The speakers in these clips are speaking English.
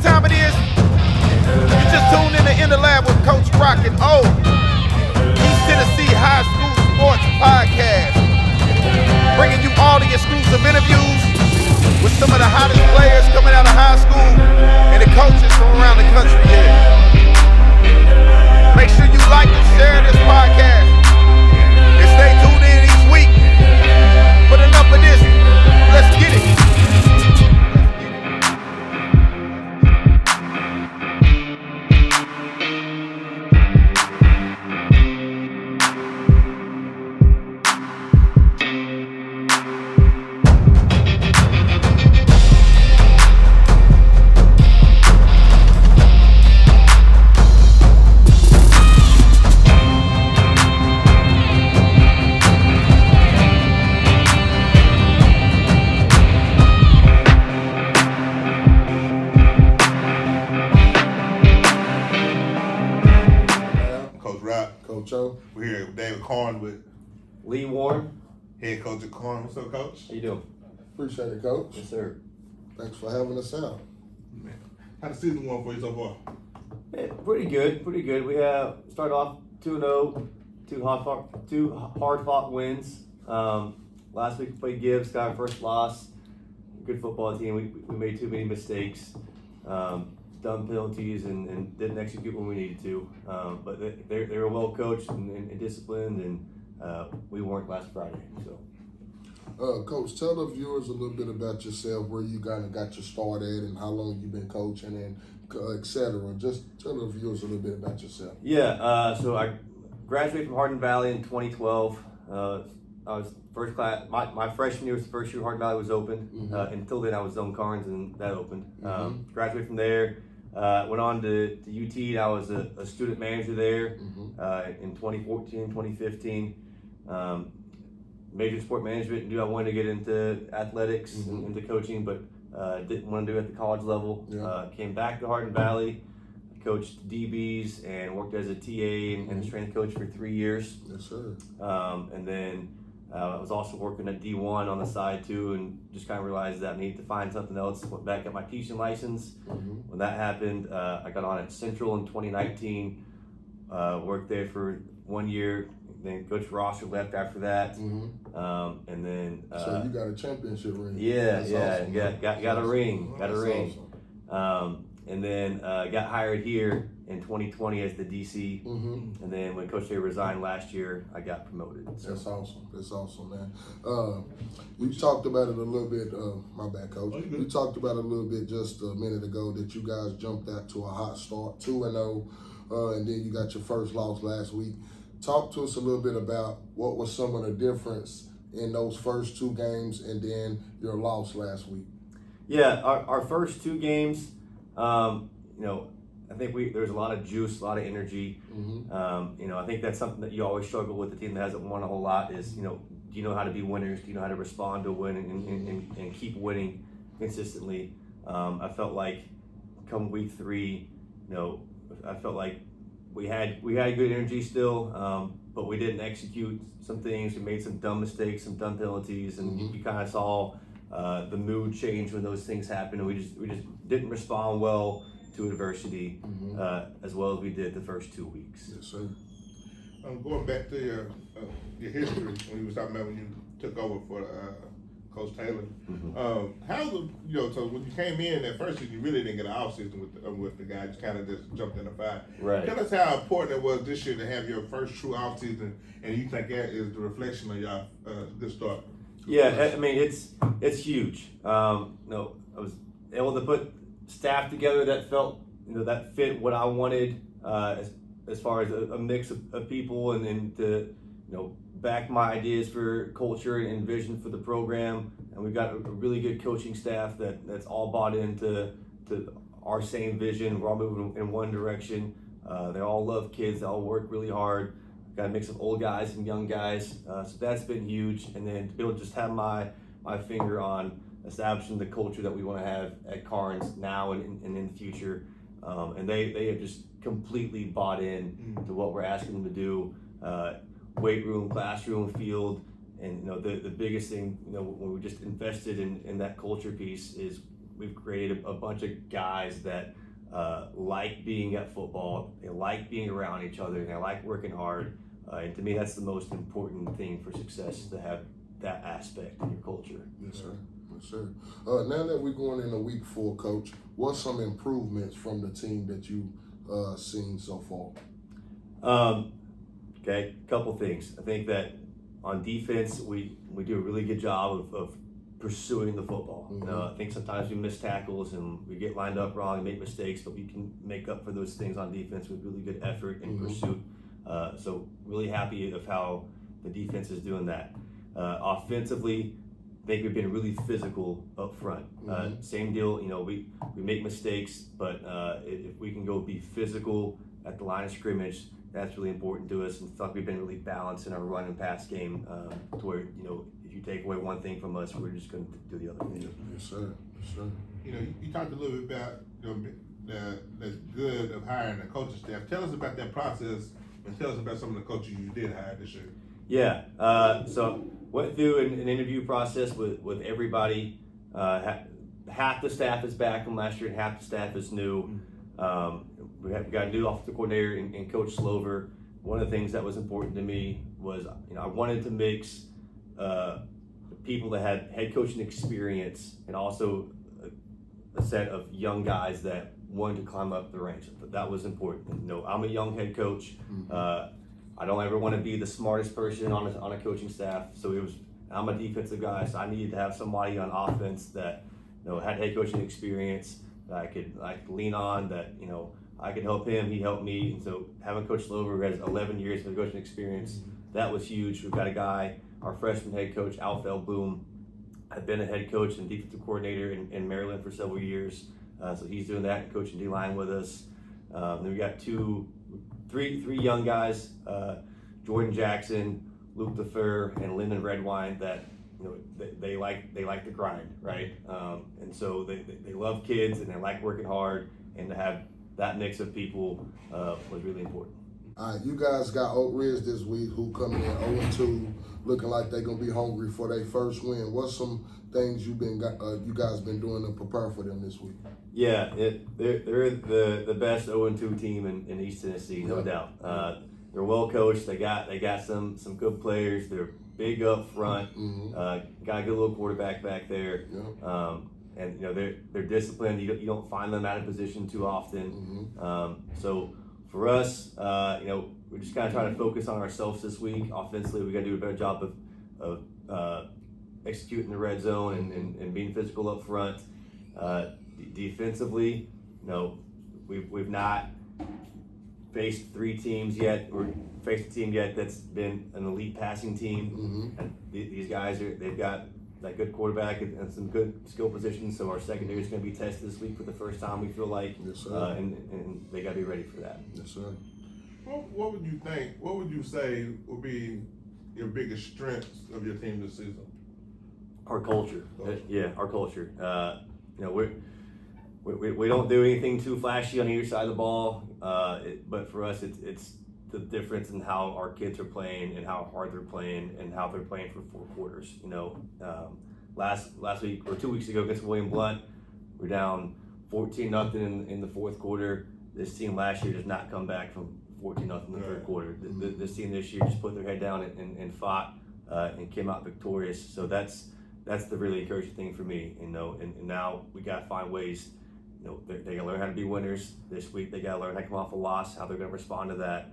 time it is? You just tuned in the lab with Coach Rock and O. East Tennessee High School Sports Podcast. Bringing you all the exclusive interviews with some of the hottest players coming out of high school and the coaches from around the country here. Make sure you like and share this podcast. And stay tuned in each week. But enough of this. Let's get it. We're here with David Karns with Lee Warren, head coach at Karns. What's up, Coach? How you doing? Appreciate it, Coach. Yes, sir. Thanks for having us out. Man, how the season going for you so far? Yeah, pretty good. We have started off 2-0, two hard-fought wins. Last week we played Gibbs, got our first loss. Good football team. We made too many mistakes. Dumb penalties and didn't execute when we needed to. But they were well coached and disciplined, and we weren't last Friday. So, Coach, tell the viewers a little bit about yourself, where you got your start at, and how long you've been coaching, and etc. Just tell the viewers a little bit about yourself. Yeah. So I graduated from Hardin Valley in 2012. I was first class. My freshman year was the first year Hardin Valley was open. Mm-hmm. Until then, I was zone Karns, and that opened. Mm-hmm. Graduated from there. Went on to UT, and I was a student manager there in 2014, 2015. Major sport management, knew I wanted to get into athletics and into coaching, but didn't want to do it at the college level. Yeah. Came back to Hardin Valley, coached DBs, and worked as a TA and strength coach for 3 years. Yes, sir. And then I was also working at D1 on the side too, and just kind of realized that I needed to find something else. Went back, got my teaching license. When that happened, I got on at Central in 2019. Worked there for 1 year. Then Coach Rosser left after that. And then so you got a championship ring. Yeah, That's yeah, awesome, got a ring. Got a That's ring. Awesome. And then got hired here in 2020 as the DC. And then when Coach Day resigned last year, I got promoted. So. That's awesome, man. You talked about it a little bit. My bad, Coach. You talked about it a little bit just a minute ago that you guys jumped out to a hot start, 2-0, and then you got your first loss last week. Talk to us a little bit about what was some of the difference in those first two games and then your loss last week. Yeah, our first two games, I think there's a lot of juice, a lot of energy. I think that's something that you always struggle with. The team that hasn't won a whole lot is, do you know how to be winners? Do you know how to respond to a win and keep winning consistently? I felt like come week 3, I felt like we had good energy still, but we didn't execute some things. We made some dumb mistakes, some dumb penalties, and you kind of saw the mood change when those things happened. And we just didn't respond well to adversity as well as we did the first 2 weeks. Yes, sir. Going back to your history when you was talking about when you took over for Coach Taylor. So when you came in at first, you really didn't get an off season with the guy. You kind of just jumped in the fire. Right. Tell us how important it was this year to have your first true off season, and you think that is the reflection of your good start. Yeah, I mean it's huge. I was able to put staff together that felt that fit what I wanted as far as a mix of people and to back my ideas for culture and vision for the program. And we've got a really good coaching staff that's all bought into our same vision. We're all moving in one direction. They all love kids. They all work really hard. Got a mix of old guys and young guys. So that's been huge. And then to be able to just have my finger on establishing the culture that we want to have at Karns now and in the future. And they have just completely bought in to what we're asking them to do. Weight room, classroom, field, and the biggest thing when we just invested in that culture piece is we've created a bunch of guys that like being at football, they like being around each other, and they like working hard. And to me, that's the most important thing for success, is to have that aspect in your culture. Yes, sir. Yes, sir. Now that we're going into week 4, Coach, what's some improvements from the team that you've seen so far? Okay, couple things. I think that on defense, we do a really good job of pursuing the football. Mm-hmm. I think sometimes we miss tackles and we get lined up wrong and make mistakes, but we can make up for those things on defense with really good effort and pursuit. So really happy of how the defense is doing that. Offensively, I think we've been really physical up front. Same deal, we make mistakes, but if we can go be physical at the line of scrimmage, that's really important to us. And I feel like we've been really balanced in our run and pass game, to where, if you take away one thing from us, we're just going to do the other thing. Yes, sir. Yes, sir. You talked a little bit about the good of hiring a coaching staff. Tell us about that process, and tell us about some of the coaches you did hire this year. Yeah, so went through an interview process with everybody. Half the staff is back from last year, and half the staff is new. We got a new offensive coordinator in Coach Slover. One of the things that was important to me was, I wanted to mix people that had head coaching experience and also a set of young guys that wanted to climb up the ranks. That was important. I'm a young head coach. I don't ever want to be the smartest person on a coaching staff. So I'm a defensive guy, so I needed to have somebody on offense that had head coaching experience that I could lean on, that I could help him, he helped me. And so having Coach Slover, who has 11 years of coaching experience, that was huge. We've got a guy, our freshman head coach, Alfel Boom, had been a head coach and defensive coordinator in Maryland for several years. So he's doing that and coaching D-line with us. Then we got three young guys, Jordan Jackson, Luke DeFur, and Lyndon Redwine, that they like the grind, right? And so they love kids and they like working hard, and to have that mix of people was really important. All right, you guys got Oak Ridge this week, who coming in 0-2, looking like they're gonna be hungry for their first win. What's some things you guys been doing to prepare for them this week? Yeah, they're the best 0-2 team in East Tennessee, no doubt. They're well coached. They got some good players. They're big up front. Got a good little quarterback back there. Yeah. And they're disciplined. You don't find them out of position too often. So for us, we're just kind of trying to focus on ourselves this week. Offensively, we got to do a better job of executing the red zone and being physical up front. Defensively, we've not faced 3 teams yet, or faced a team yet that's been an elite passing team. And these guys they've got that good quarterback and some good skill positions. So our secondary is going to be tested this week for the first time, we feel like. Yes, sir. And they got to be ready for that. Yes, sir. What would you think? What would you say would be your biggest strengths of your team this season? Our culture. Yeah, our culture. We don't do anything too flashy on either side of the ball, but for us, it's the difference in how our kids are playing and how hard they're playing and how they're playing for 4 quarters. Last week or 2 weeks ago against William Blunt, we're down 14-0 in the 4th quarter. This team last year does not come back from 14-0 in the 3rd quarter. This team this year just put their head down and fought and came out victorious. So that's the really encouraging thing for me. And now we got to find ways. They gotta learn how to be winners this week. They gotta learn how to come off a loss, how they're gonna respond to that.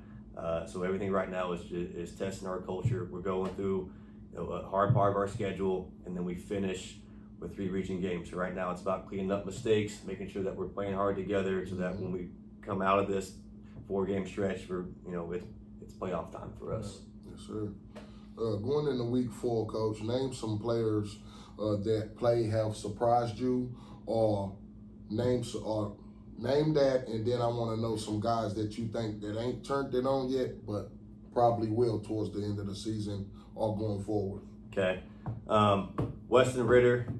So everything right now is testing our culture. We're going through a hard part of our schedule, and then we finish with 3 region games. So right now it's about cleaning up mistakes, making sure that we're playing hard together, so that when we come out of this 4-game stretch, it's playoff time for us. Yes, sir. Going into week 4, Coach, name some players that have surprised you, or name that, and then I want to know some guys that you think that ain't turned it on yet, but probably will towards the end of the season or going forward. Okay. Weston Ritter,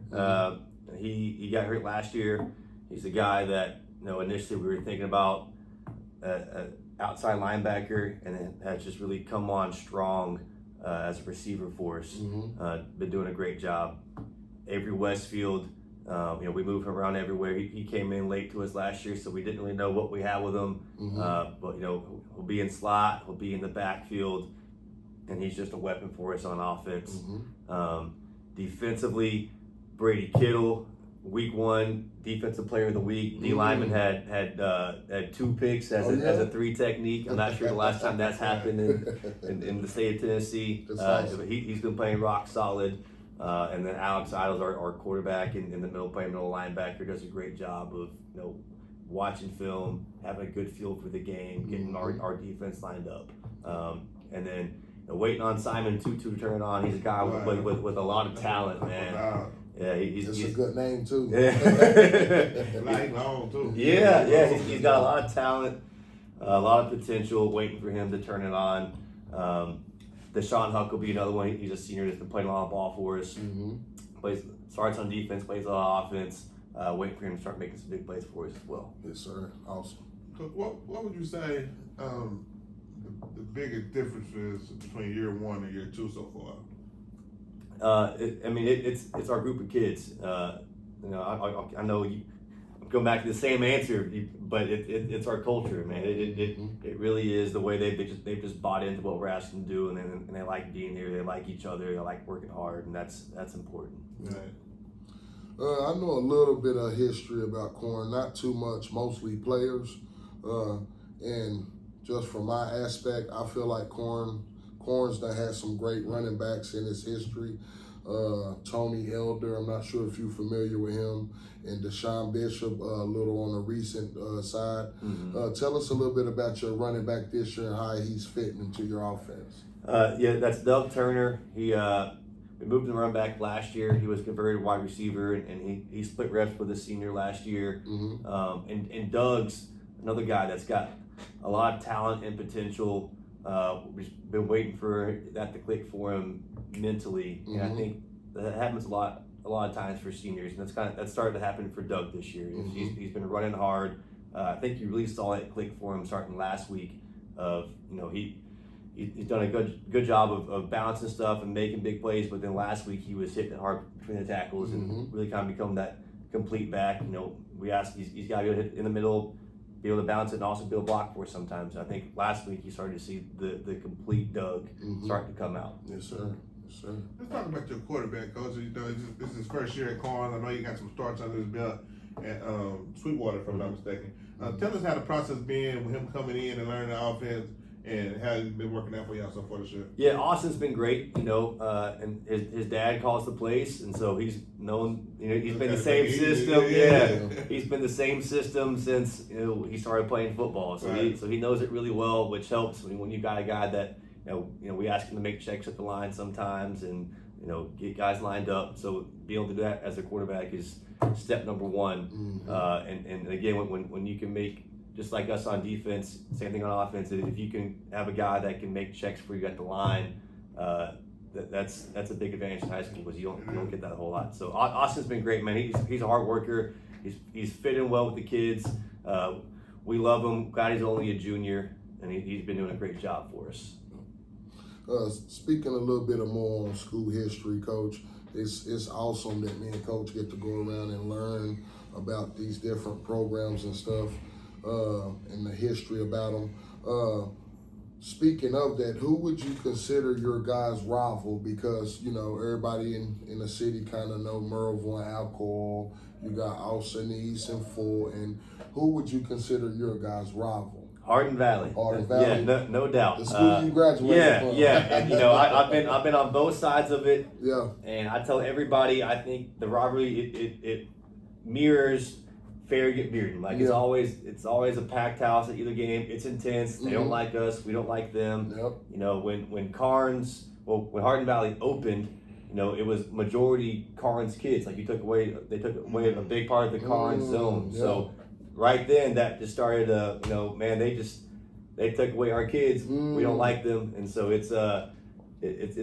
he got hurt last year. He's a guy that initially we were thinking about outside linebacker, and then has just really come on strong as a receiver for us. Been doing a great job. Avery Westfield, We moved him around everywhere. He came in late to us last year, so we didn't really know what we had with him. But he'll be in slot, he'll be in the backfield, and he's just a weapon for us on offense. Defensively, Brady Kittle, week 1 defensive player of the week. D lineman had 2 picks as a 3 technique. I'm not sure the last time that's happened in the state of Tennessee. Awesome. He's been playing rock solid. And then Alex Idols, our quarterback in the middle, playing middle linebacker, does a great job of watching film, having a good feel for the game, getting our defense lined up, and then waiting on Simon Tutu to turn on. He's a guy with a lot of talent, man. Yeah, he's a good name too. Light long too. Yeah, he's got a lot of talent, a lot of potential. Waiting for him to turn it on. Deshaun Huck will be another one. He's a senior that's been playing a lot of ball for us. Starts on defense, plays a lot of offense. Waiting for him to start making some big plays for us as well. Yes, sir. Awesome. So what would you say the biggest difference is between year 1 and year 2 so far? It's our group of kids. I know I'm going back to the same answer, but it's our culture, man. It really is the way they've just bought into what we're asking to do, and they like being here. They like each other. They like working hard, and that's important. Right. I know a little bit of history about Karns, not too much, mostly players. And just from my aspect, I feel like Karns done had some great running backs in his history. Tony Elder, I'm not sure if you're familiar with him, and Deshaun Bishop, a little on the recent side. Tell us a little bit about your running back this year and how he's fitting into your offense. That's Doug Turner. We moved him run back last year. He was converted wide receiver, and he split reps with a senior last year. And Doug's another guy that's got a lot of talent and potential. We've been waiting for that to click for him mentally, and I think that happens a lot of times for seniors, and that's started to happen for Doug this year. He's been running hard. I think you really saw that click for him starting last week. He's done a good job of balancing stuff and making big plays, but then last week he was hitting it hard between the tackles and really kind of become that complete back. We asked he's got to be able to hit in the middle, be able to bounce it, and also be able to block for us sometimes. I think last week you started to see the complete Doug starting to come out. Yes, sir. Yes, sir. Let's talk about your quarterback, coach. This is his first year at Karns. I know you got some starts under his belt at Sweetwater, if I'm not mistaken. Tell us how the process been with him coming in and learning the offense, and how it's been working out for y'all so far this year. Yeah, Austin's been great, and his dad calls the place, and so he's known, he's been the same system. He's been the same system since he started playing football. So he knows it really well, which helps when you got a guy that we ask him to make checks at the line sometimes, and get guys lined up. So being able to do that as a quarterback is step number one. And again, when you can make, just like us on defense, same thing on offense. If you can have a guy that can make checks for you at the line, that's a big advantage in high school, because you don't get that a whole lot. So Austin's been great, man. He's a hard worker. He's fitting well with the kids. We love him. Glad he's only a junior, and he's been doing a great job for us. Speaking a little bit more on school history, Coach, it's awesome that me and Coach get to go around and learn about these different programs and stuff, and the history about them. Speaking of that, who would you consider your guys' rival? Because, everybody in the city kind of know Merville and Alcohol. You got Austin East and Full. And who would you consider your guys' rival? Hardin Valley. Yeah, no doubt. The school you graduated from. Yeah. And I've been on both sides of it. Yeah. And I tell everybody, I think the rivalry it mirrors Farragut Bearden. Like it's always a packed house at either game. It's intense. They don't like us. We don't like them. Yep. When Hardin Valley opened, it was majority Karns kids. Like they took away a big part of the Karns zone. Yeah. So right then that just started man, they took away our kids. We don't like them, and so it's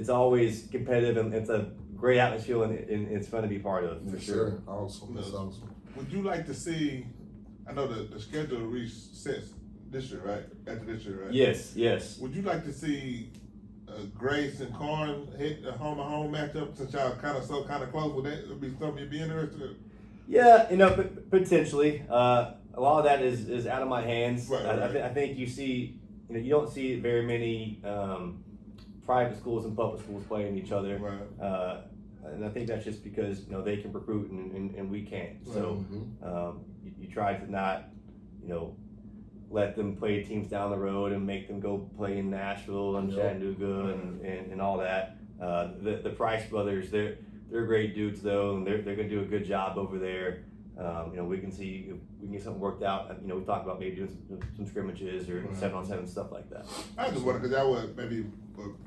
always competitive, and it's a great atmosphere, and it's fun to be part of for sure. Awesome. That's awesome. Would you like to see? I know the schedule resets this year, right? After this year, right? Yes. Would you like to see Grace and Karns hit a home-to-home matchup, since y'all kind of close? Would that be something you'd be interested in? Yeah, potentially. A lot of that is out of my hands. Right. I think you see, you don't see very many private schools and public schools playing each other. Right. And I think that's just because they can recruit and we can't. So you try to not let them play teams down the road and make them go play in Nashville and Chattanooga and all that. The Price brothers, they're great dudes though, and they're going to do a good job over there. We can see if we can get something worked out. We talked about maybe doing some scrimmages or 7-on-7 stuff like that. I just wondered because that was maybe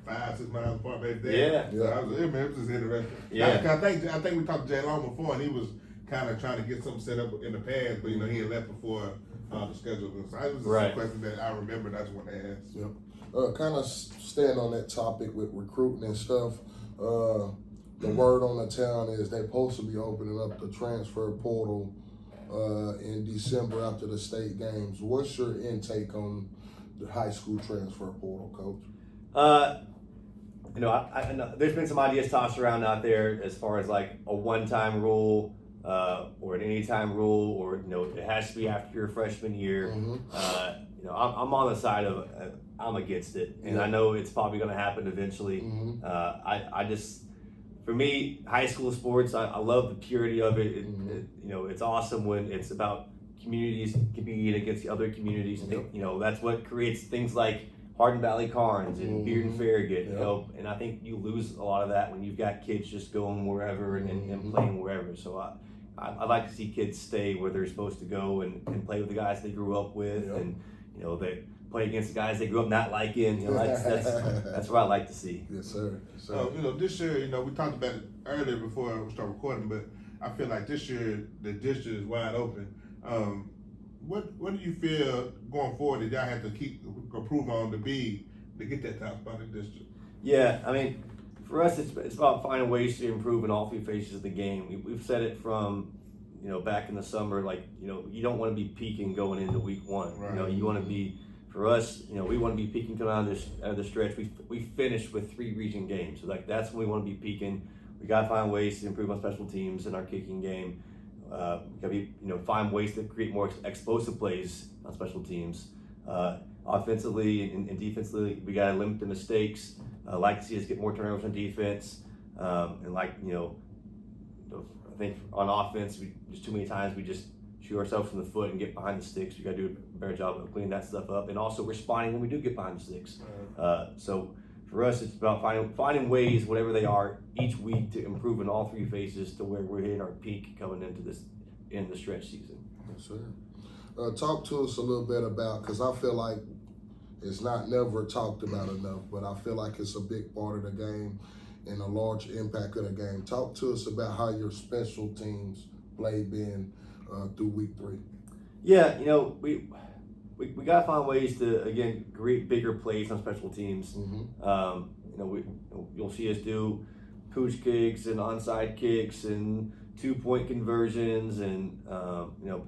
5-6 miles apart, maybe Yeah. So I was, it was just interesting. Yeah. I think we talked to Jay Long before, and he was kind of trying to get something set up in the past, but he had left before the schedule. So it was just a question that I remembered. I just want to ask. Yep. Kind of staying on that topic with recruiting and stuff. The word on the town is they're supposed to be opening up the transfer portal in December after the state games. What's your intake on the high school transfer portal, Coach? I know there's been some ideas tossed around out there as far as like a one-time rule or an anytime rule, or it has to be after your freshman year. I'm on the side of I'm against it, and I know it's probably going to happen eventually. I just, for me, high school sports, I love the purity of it. It's awesome when it's about communities competing against the other communities. That's what creates things like Hardin Valley Karns and Bearden Farragut. And I think you lose a lot of that when you've got kids just going wherever and playing wherever. So I'd like to see kids stay where they're supposed to go and play with the guys they grew up with, and they play against the guys they grew up not liking. That's what I like to see. Yes, sir. This year, we talked about it earlier before we start recording, but I feel like this year the district is wide open. What do you feel going forward that y'all have to keep improve on to get that top spot in the district? Yeah, I mean, for us, it's about finding ways to improve in all three phases of the game. We've said it from back in the summer, like you don't want to be peaking going into week one. Right. You want to be. For us, we want to be peaking coming out of the stretch. We finished with 3 region games, so that's when we want to be peaking. We got to find ways to improve on special teams and our kicking game. We got to be, find ways to create more explosive plays on special teams. Offensively and defensively, we got to limit the mistakes. Like to see us get more turnovers on defense, and I think on offense, just too many times we just shoot ourselves in the foot and get behind the sticks. We got to do a better job of cleaning that stuff up, and also responding when we do get behind the sticks. So for us, it's about finding ways, whatever they are, each week to improve in all 3 phases to where we're hitting our peak coming into the stretch season. Yes, sir. Talk to us a little bit about, because I feel like it's not never talked about enough, but I feel like it's a big part of the game and a large impact of the game. Talk to us about how your special teams play been through week 3. Yeah, we got to find ways to, again, create bigger plays on special teams. You'll see us do pooch kicks and onside kicks and 2-point conversions, and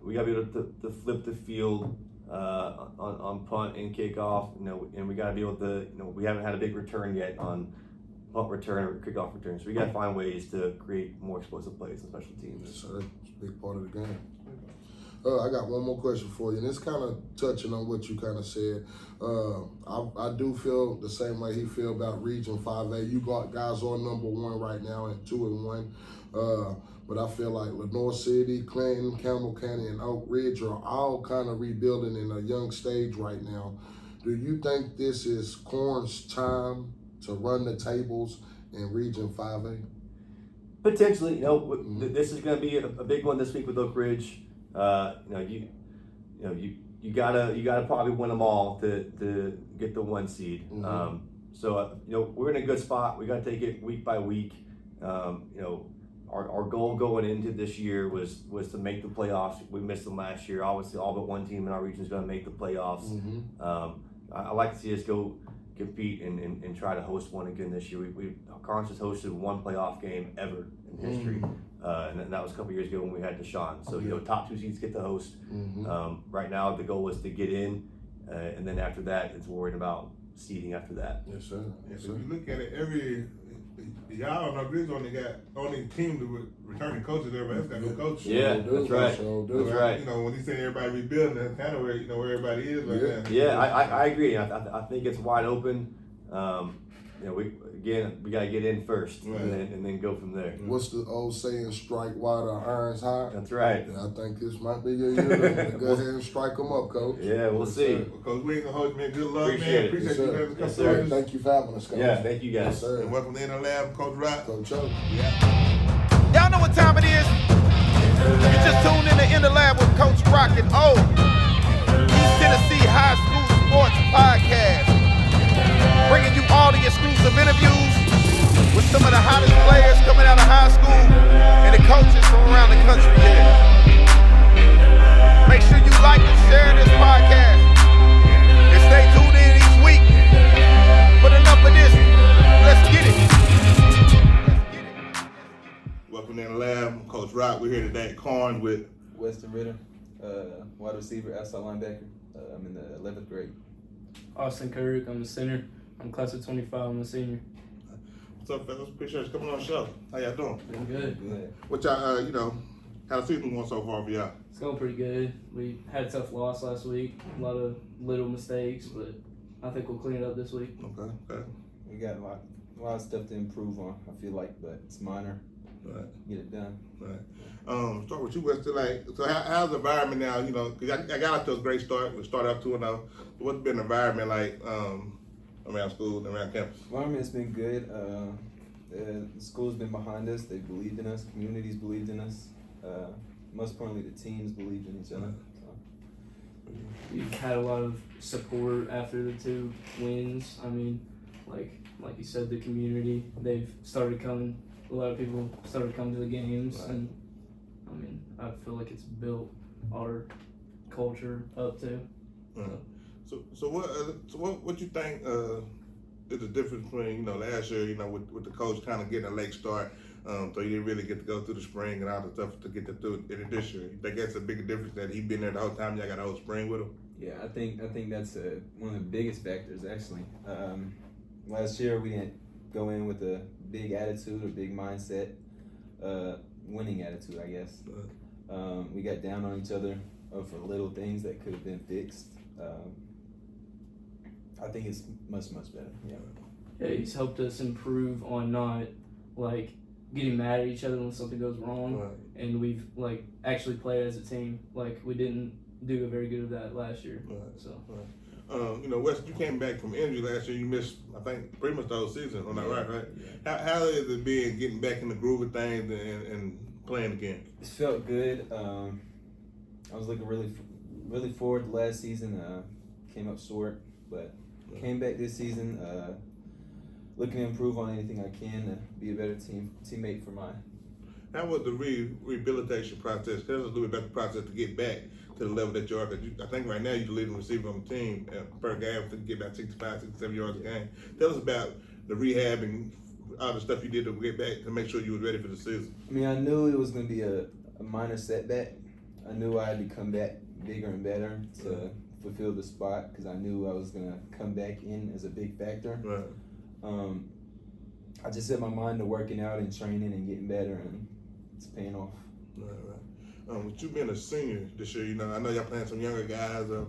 we got to be able to flip the field on punt and kickoff. And we got to be able to, we haven't had a big return yet on punt return or kickoff return. So we got to find ways to create more explosive plays on special teams. Yes, sir. It's a big part of the game. I got one more question for you, and it's kind of touching on what you kind of said. I do feel the same way he feel about Region 5A. You got guys on number 1 right now at 2-1, but I feel like Lenore City, Clinton, Campbell County, and Oak Ridge are all kind of rebuilding in a young stage right now. Do you think this is Karns' time to run the tables in Region 5A? Potentially, this is going to be a big one this week with Oak Ridge. You gotta probably win them all to get the 1 seed. So we're in a good spot. We gotta take it week by week. Our goal going into this year was to make the playoffs. We missed them last year. Obviously, all but 1 team in our region is going to make the playoffs. I like to see us go compete and try to host one again this year. Karns has hosted 1 playoff game ever in history, and that was a couple years ago when we had Deshaun. So top 2 seeds get to host. Right now, the goal is to get in, and then after that, it's worried about seeding after that. Yes, sir. Yes, so if you look at it, every Y'all on our Grizz only team to returning coaches. Everybody else got new coaches. Yeah, that's right. That's right. You know, when he's saying everybody rebuilding, that's kind of where where everybody is right now. Yeah, I agree. I think it's wide open. We gotta get in first, right. and then go from there. What's the old saying? Strike while the iron's hot. That's right. Yeah, I think this might be your year. Go ahead and strike them up, Coach. Yeah, we'll see. Coach, we ain't gonna hold you, man. Good luck, Appreciate man. it. Appreciate Yes, you sir. guys Yes, coming. sir. Thank you for having us, Coach. Yeah, thank you guys. Yes, sir. And welcome to the lab, Coach Rock. Coach O. Yeah. Y'all know what time it is? You just tuned in the lab with Coach Rock and O. East Tennessee High School Sports Podcast. Bringing you all the exclusive interviews with some of the hottest players coming out of high school and the coaches from around the country here. Make sure you like and share this podcast. And stay tuned in each week. But enough of this. Let's get it. Welcome to the lab, I'm Coach Rock. We're here today at Karns with Weston, Ritter, wide receiver, outside linebacker. I'm in the 11th grade. Austin Kirk, I'm a center. I'm class of 25, I'm a senior. What's up, fellas? Appreciate you coming on the show. How y'all doing? Doing good. Good. What y'all, how the season going so far for y'all? It's going pretty good. We had a tough loss last week, a lot of little mistakes, but I think we'll clean it up this week. Okay. We got a lot of stuff to improve on, I feel like, but it's minor. Right. Get it done. Right. Start with you, Weston. So how's the environment now? Because I got off to a great start. We started off 2-0. What's been the environment like around school and around campus? Environment's been good. The school's been behind us. They believed in us. Communities believed in us. Most importantly, the teams believed in each other. So. We've had a lot of support after the 2 wins. I mean, like you said, the community, they've started coming. A lot of people started coming to the games, right. and I mean, I feel like it's built our culture up too. Right. So what you think is the difference between last year with the coach kind of getting a late start, so you didn't really get to go through the spring and all the stuff to get to do it this year? You think that's a bigger difference that he been there the whole time? Y'all got the whole spring with him. Yeah, I think that's one of the biggest factors actually. Last year we didn't go in with a big attitude or big mindset, winning attitude, I guess. We got down on each other for little things that could have been fixed. I think it's much better. Yeah, he's helped us improve on not getting mad at each other when something goes wrong, Right. and we've actually played as a team. We didn't do a very good of that last year. Right. So Wes, you came back from injury last year. You missed, I think, pretty much the whole season. On that right? Yeah. How is it being getting back in the groove of things and playing again? It felt good. I was looking really forward to last season. Came up short, but came back this season. Looking to improve on anything I can to be a better teammate for mine. How was the rehabilitation process? Tell us a little bit about the process to get back to the level that you are. Because I think right now you're the leading receiver on the team per game to get about 65, 67 yards a game. Tell us about the rehab and all the stuff you did to get back to make sure you was ready for the season. I mean, I knew it was going to be a minor setback. I knew I had to come back bigger and better to fulfill the spot because I knew I was going to come back in as a big factor. Right. I just set my mind to working out and training and getting better, and it's paying off. Right. With you being a senior this year, I know y'all playing some younger guys. I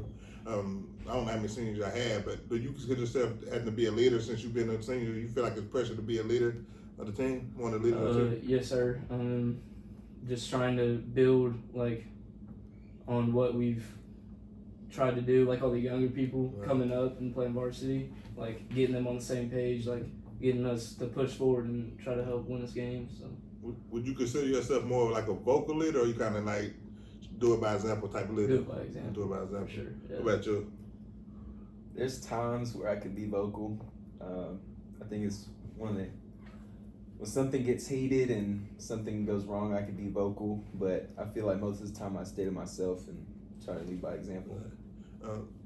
don't know how many seniors y'all had, but do you consider yourself having to be a leader since you've been a senior? You feel like it's pressure to be a leader of the team? One of the leaders of the team? Yes, sir. Just trying to build on what we've tried to do, all the younger people coming up and playing varsity, getting them on the same page, getting us to push forward and try to help win this game. So, would you consider yourself more like a vocal leader, or you kind of do it by example type of leader? do it by example. Do it by example. For sure. Yeah. What about you? There's times where I could be vocal. I think it's when something gets heated and something goes wrong, I can be vocal. But I feel like most of the time I stay to myself and try to lead by example.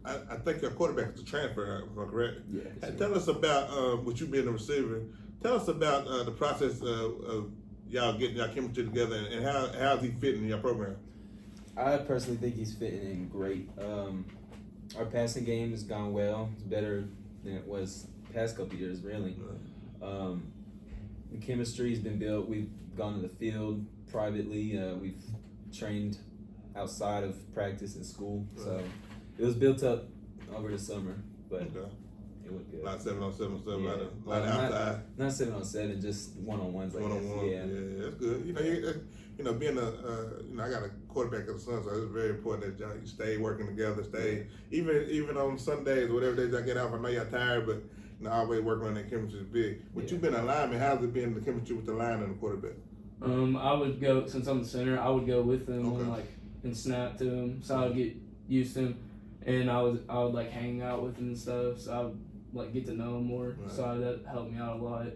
I think your quarterback is a transfer, am I correct? Yeah. And tell us about, with you being a receiver, tell us about the process of y'all getting y'all chemistry together and how's he fitting in your program? I personally think he's fitting in great. Our passing game has gone well. It's better than it was the past couple years, really. the chemistry's been built. We've gone to the field privately. We've trained outside of practice in school. So it was built up over the summer, but it went good. A lot of 7-on-7 stuff, Yeah. a lot of outside. Not 7-on-7, just one-on-ones. I guess. One-on-one, yeah, that's good. Being I got a quarterback of the Suns, so it's very important that y'all stay working together, even on Sundays, whatever days I get off. I know y'all tired, but always working on that chemistry is big. But you've been a lineman. How's it been the chemistry with the line and the quarterback? I would go, since I'm the center, I would go with them Okay. and snap to him, so I would get used to him, and I would like hang out with him and stuff, so I would like get to know him more. Right. So that helped me out a lot.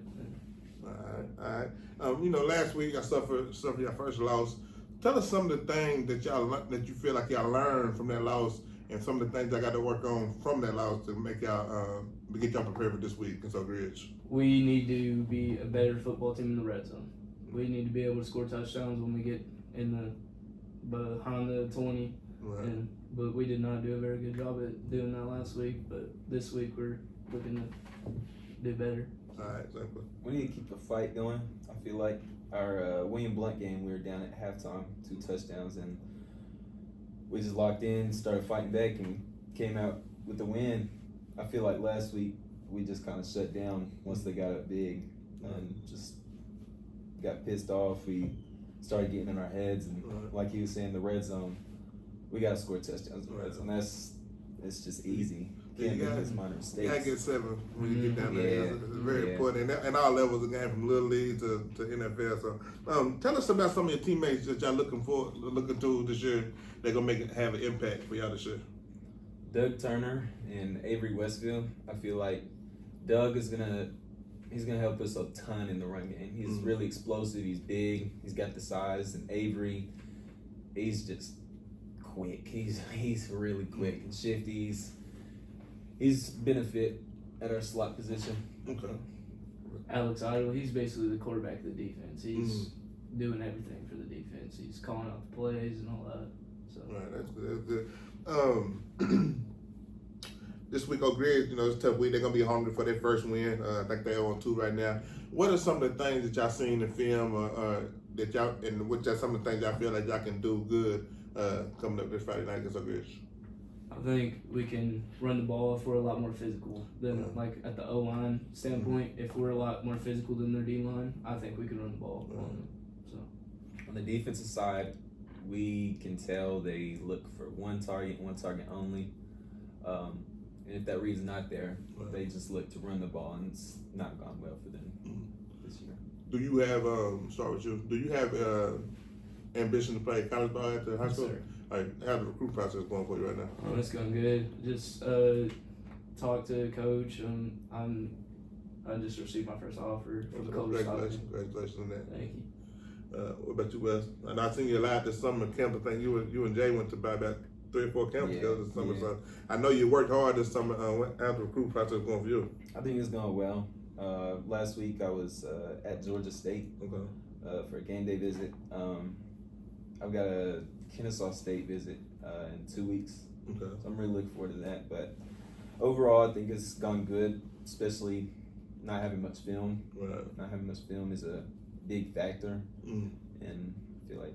All right. Last week I suffered your first loss. Tell us some of the things that you feel like y'all learned from that loss, and some of the things I got to work on from that loss to make y'all to get y'all prepared for this week in Oak Ridge. We need to be a better football team in the red zone. We need to be able to score touchdowns when we get in behind the 20. Right. But we did not do a very good job at doing that last week. But this week we're looking to do better. All right, exactly. We need to keep the fight going. I feel like our William Blunt game, we were down at halftime, 2 touchdowns, and we just locked in, started fighting back, and came out with the win. I feel like last week we just kind of shut down once they got up big and just got pissed off. We started getting in our heads, and like he was saying, the red zone, we got to score touchdowns in the red zone. It's just easy. Can't make those minor mistakes. You gotta get 7 when you get down there. Yeah. It's very important, and all levels of the game, from little league to NFL. So, tell us about some of your teammates that y'all looking to this year. They're gonna have an impact for y'all this year. Doug Turner and Avery Westfield. I feel like Doug is gonna help us a ton in the run game. He's really explosive. He's big. He's got the size. And Avery, he's just quick. He's really quick and shifty. He's been a fit at our slot position. Okay. Alex Idle, he's basically the quarterback of the defense. He's doing everything for the defense. He's calling out the plays and all that. So. Right, that's good. That's good. This week, Oak Ridge, it's a tough week. They're gonna be hungry for their first win. I think they're on 2 right now. What are some of the things that y'all seen in film, that y'all, and what are some of the things y'all feel like y'all can do good coming up this Friday night against Oak Ridge? I think we can run the ball if we're a lot more physical than like at the O-line standpoint. If we're a lot more physical than their D-line, I think we can run the ball. So On the defensive side, we can tell they look for one target only. And if that read's not there, they just look to run the ball, and it's not gone well for them this year. Do you have start with you? Do you have ambition to play college ball at the high school? Yes, sir. How's the recruit process going for you right now? It's going good. Just talked to coach. I just received my first offer from the coach. Congratulations on that. Thank you. What about you, Wes? And I seen you live this summer camp. I think you and Jay went to about 3 or 4 camps together this summer. Yeah. So I know you worked hard this summer. How's the recruit process going for you? I think it's going well. Last week I was at Georgia State for a game day visit. I've got a Kennesaw State visit in 2 weeks. Okay. So I'm really looking forward to that. But overall, I think it's gone good, especially not having much film. Right. Not having much film is a big factor. And I feel like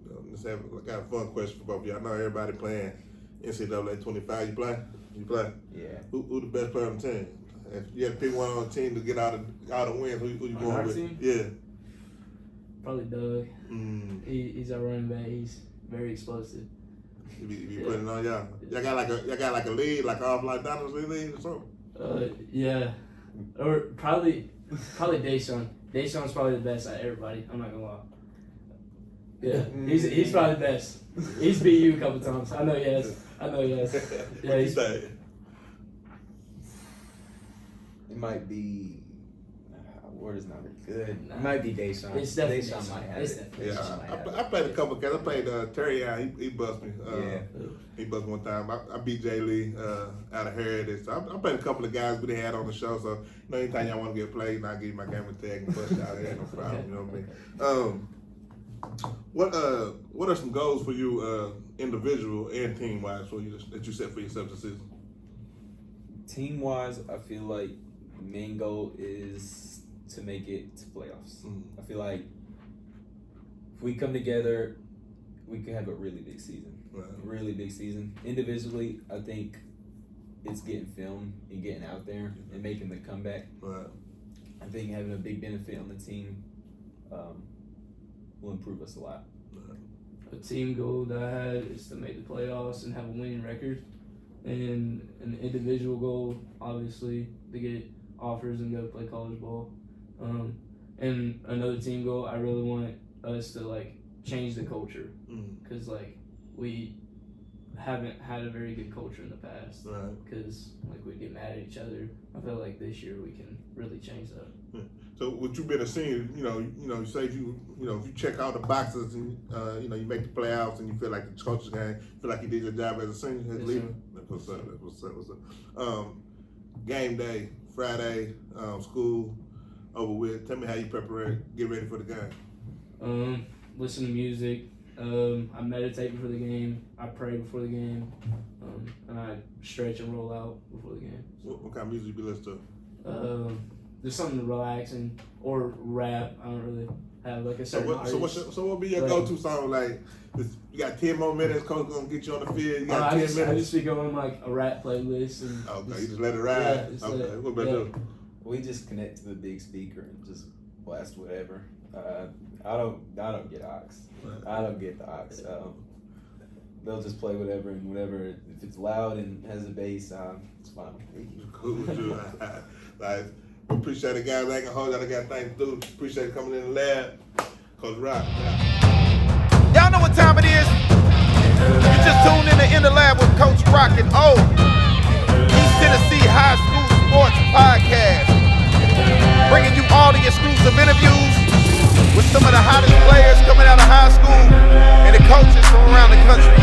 I got a fun question for both of you. I know everybody playing NCAA 25. You play? Yeah. Who the best player on the team? If you had to pick one on the team to get all the wins, who you On going our with? team? Yeah. Probably Doug. He's our running back. He's very explosive. You be putting it on y'all. Y'all got like a lead, like off like dynasty lead or something? Yeah. Or probably Deshaun. Deshaun's probably the best out of everybody. I'm not gonna lie. Yeah, he's probably the best. He's beat you a couple times. I know he has. Yeah, What you say? it might be. Word is not very good. It might be Deshaun. It's definitely Deshaun might have it. Yeah, Deshaun might have I played a couple games. I played Terry. He bust me. Yeah. He bust one time. I beat Jay Lee out of Heritage. So I played a couple of guys we had on the show. So anytime y'all want to get played, I'll give you my gamer tag and bust out there. No problem. You know what I mean? What are some goals for you, individual and team wise, that you set for yourself this season? Team wise, I feel like the main goal is to make it to playoffs. I feel like if we come together, we could have a really big season. Really big season. Individually, I think it's getting filmed and getting out there and making the comeback. I think having a big benefit on the team will improve us a lot. A team goal that I had is to make the playoffs and have a winning record, and an individual goal, obviously, to get offers and go play college ball. And another team goal, I really want us to like change the culture, because like we haven't had a very good culture in the past, because like we get mad at each other. I feel like this year we can really change that. So, with you being a senior, you say if you check all the boxes and you make the playoffs and you feel like the coach's game, feel like you did your job as a senior, as a leader. That's what's up. That's what's up. Game day, Friday, school over with. Tell me how you prepare, get ready for the game. Listen to music. I meditate before the game. I pray before the game, and I stretch and roll out before the game. What kind of music you be listening to? There's something relaxing or rap. I don't really have like a certain artist. So what be your go-to song? Like, you got 10 more minutes, coach gonna get you on the field. You got 10 minutes. I just be going like a rap playlist and. Okay, you just let it ride. Yeah, okay, what about you? We just connect to the big speaker and just blast whatever. I don't get aux. I don't get the aux. They'll just play whatever and whatever. If it's loud and has a bass, it's fine with me. Cool with you. Like, appreciate it, guys. I ain't gonna hold y'all. I got things to do. Appreciate coming in the lab. Coach Rock. Y'all know what time it is. You just tuned in the lab with Coach Rock and East Tennessee High School Sports Podcast. Bringing you all the exclusive interviews with some of the hottest players coming out of high school and the coaches from around the country.